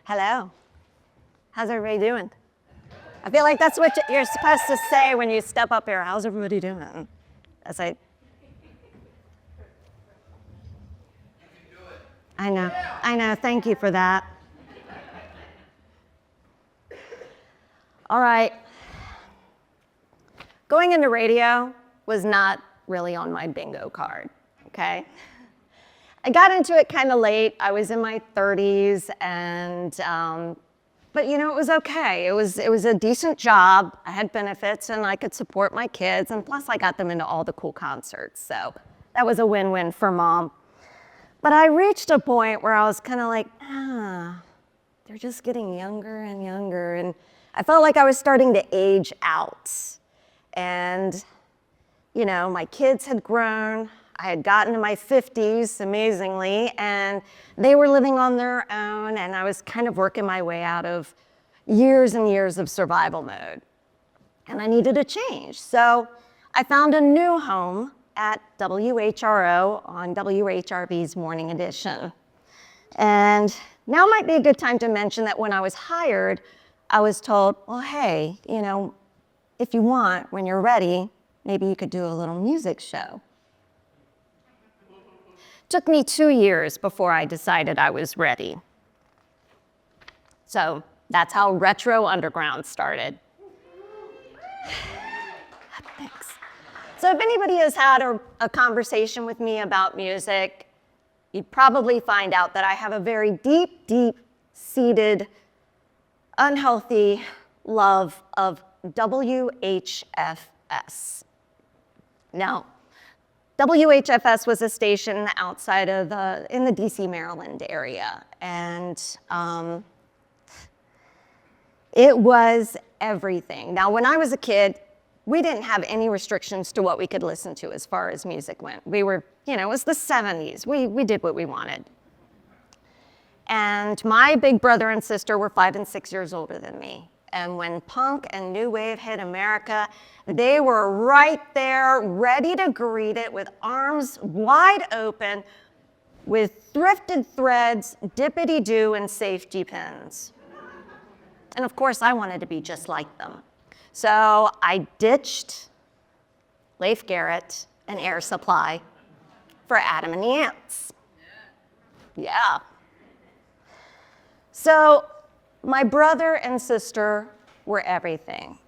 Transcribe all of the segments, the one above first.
Hello. How's everybody doing? I feel like that's what you're supposed to say when you step up here. How's everybody doing? As I know. Thank you for that. All right. Going into radio was not really on my bingo card, okay? I got into it kind of late. I was in my 30s, but you know, it was okay. It was a decent job. I had benefits, and I could support my kids, and plus I got them into all the cool concerts, so that was a win-win for Mom. But I reached a point where I was kind of like, they're just getting younger and younger, and I felt like I was starting to age out. And, you know, my kids had grown. I had gotten to my 50s, amazingly, and they were living on their own, and I was kind of working my way out of years and years of survival mode. And I needed a change. So I found a new home at WHRO on WHRV's Morning Edition. And now might be a good time to mention that when I was hired, I was told, well, hey, you know, if you want, when you're ready, maybe you could do a little music show. Took me 2 years before I decided I was ready. So that's how Retro Underground started. Thanks. So if anybody has had a conversation with me about music, you'd probably find out that I have a very deep, deep-seated, unhealthy love of WHFS. Now, WHFS was a station outside of in the DC, Maryland area, and it was everything. Now, when I was a kid, we didn't have any restrictions to what we could listen to as far as music went. We were, you know, it was the 70s. We did what we wanted. And my big brother and sister were 5 and 6 years older than me. And when punk and new wave hit America, they were right there, ready to greet it with arms wide open, with thrifted threads, dippity-doo, and safety pins. And of course, I wanted to be just like them. So I ditched Leif Garrett and Air Supply for Adam and the Ants. Yeah. So my brother and sister were everything.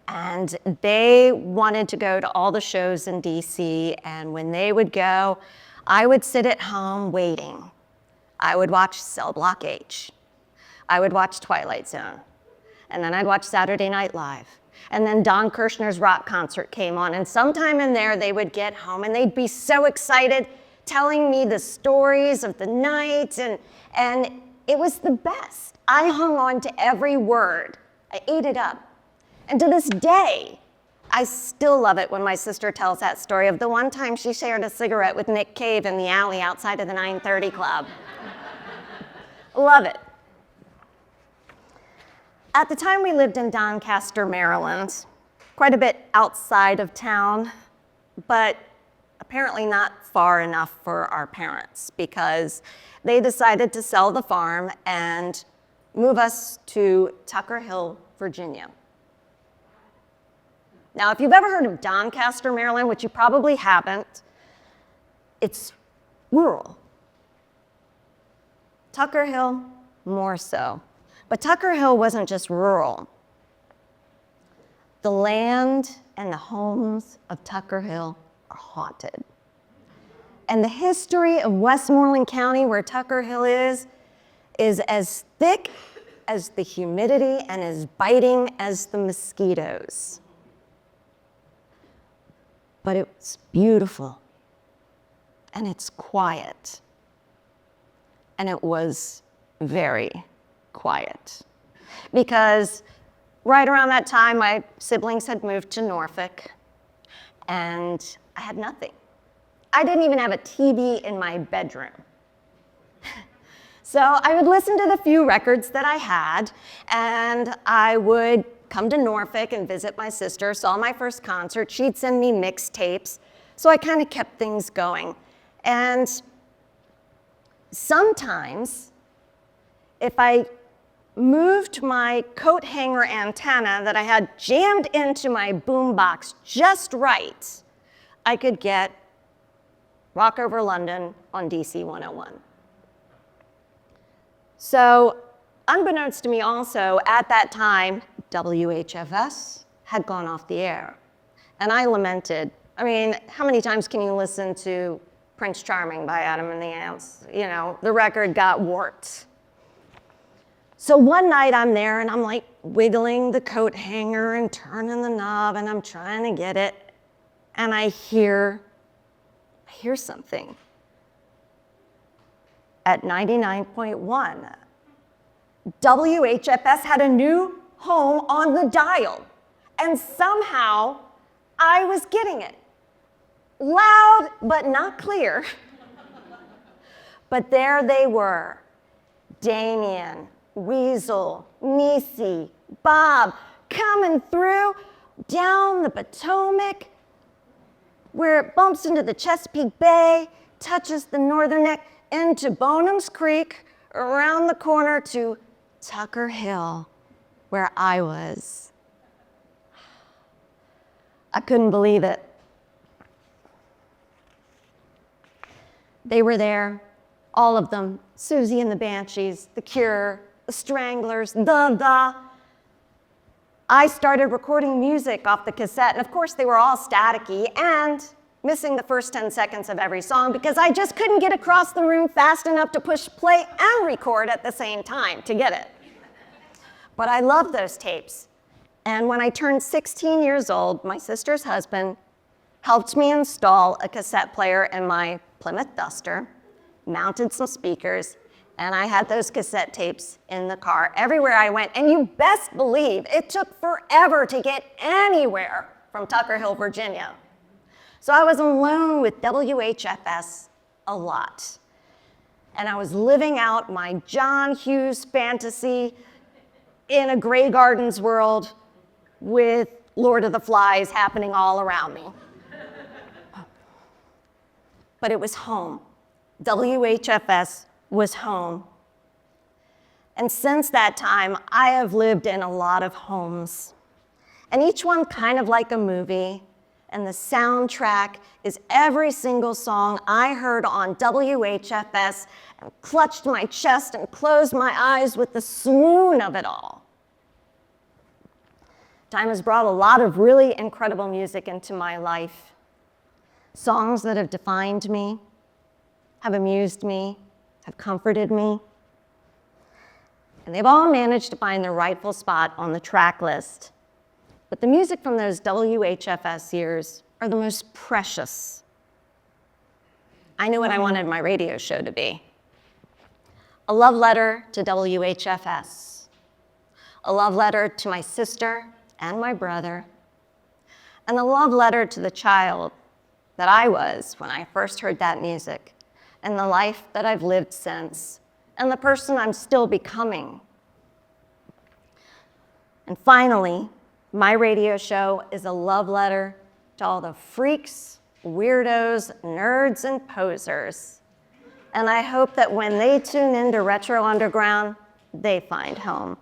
And they wanted to go to all the shows in DC, and when they would go, I would sit at home waiting. I would watch Cell Block H. I would watch Twilight Zone. And then I'd watch Saturday Night Live. And then Don Kirshner's rock concert came on, and sometime in there they would get home and they'd be so excited, telling me the stories of the night, and it was the best. I hung on to every word. I ate it up. And to this day, I still love it when my sister tells that story of the one time she shared a cigarette with Nick Cave in the alley outside of the 930 Club. Love it. At the time, we lived in Doncaster, Maryland, quite a bit outside of town, but apparently not far enough for our parents, because they decided to sell the farm and move us to Tucker Hill, Virginia. Now, if you've ever heard of Doncaster, Maryland, which you probably haven't, it's rural. Tucker Hill, more so. But Tucker Hill wasn't just rural. The land and the homes of Tucker Hill are haunted. And the history of Westmoreland County, where Tucker Hill is as thick as the humidity and as biting as the mosquitoes. But it's beautiful, and it's quiet, and it was very quiet. Because right around that time, my siblings had moved to Norfolk, and I had nothing. I didn't even have a TV in my bedroom. So I would listen to the few records that I had, and I would come to Norfolk and visit my sister, saw my first concert. She'd send me mixtapes, so I kind of kept things going. And sometimes if I moved my coat hanger antenna that I had jammed into my boombox just right, I could get Rock Over London on DC 101. So, unbeknownst to me also, at that time, WHFS had gone off the air. And I lamented. I mean, how many times can you listen to Prince Charming by Adam and the Ants? You know, the record got warped. So one night I'm there and I'm like wiggling the coat hanger and turning the knob and I'm trying to get it. And I hear something. At 99.1, WHFS had a new home on the dial. And somehow I was getting it. Loud, but not clear. But there they were, Damien, Weasel, Niecy, Bob, coming through down the Potomac, where it bumps into the Chesapeake Bay, touches the Northern Neck, into Bonham's Creek, around the corner to Tucker Hill, where I was. I couldn't believe it. They were there, all of them, Susie and the Banshees, The Cure, The Stranglers, I started recording music off the cassette, and of course they were all staticky and missing the first 10 seconds of every song because I just couldn't get across the room fast enough to push play and record at the same time to get it. But I loved those tapes. And when I turned 16 years old, my sister's husband helped me install a cassette player in my Plymouth Duster, mounted some speakers, and I had those cassette tapes in the car everywhere I went. And you best believe it took forever to get anywhere from Tucker Hill, Virginia. So I was alone with WHFS a lot. And I was living out my John Hughes fantasy in a Grey Gardens world with Lord of the Flies happening all around me. But it was home. WHFS was home. And since that time, I have lived in a lot of homes. And each one kind of like a movie. And the soundtrack is every single song I heard on WHFS and clutched my chest and closed my eyes with the swoon of it all. Time has brought a lot of really incredible music into my life. Songs that have defined me, have amused me, have comforted me. And they've all managed to find their rightful spot on the track list. But the music from those WHFS years are the most precious. I knew what I wanted my radio show to be. A love letter to WHFS. A love letter to my sister and my brother. And a love letter to the child that I was when I first heard that music, and the life that I've lived since, and the person I'm still becoming. And finally, my radio show is a love letter to all the freaks, weirdos, nerds, and posers. And I hope that when they tune into Retro Underground, they find home.